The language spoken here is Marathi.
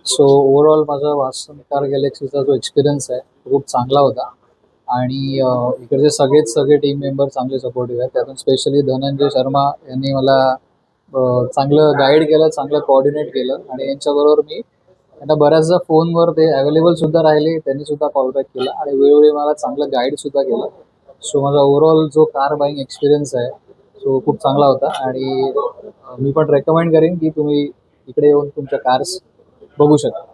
सो ओव्हरऑल माझा वासन कार गॅलेक्सीचा जो एक्सपिरियन्स आहे तो खूप चांगला होता. आणि इकडचे सगळे टीम मेंबर चांगले सपोर्टिव्ह आहेत. त्यातून स्पेशली धनंजय शर्मा यांनी मला चांगलं गाईड केलं, चांगलं कोऑर्डिनेट केलं. आणि यांच्याबरोबर मी आता बऱ्याचदा फोनवर ते अवेलेबल सुद्धा राहिले, त्यांनी सुद्धा कॉलबॅक केला आणि वेळोवेळी मला चांगलं गाईड सुद्धा केलं. सो माझा ओव्हरऑल जो कार बाईंग एक्सपिरियन्स आहे तो खूप चांगला होता. आणि मी पण रेकमेंड करेन की तुम्ही इकडे येऊन तुमच्या कार्स बघू शकता.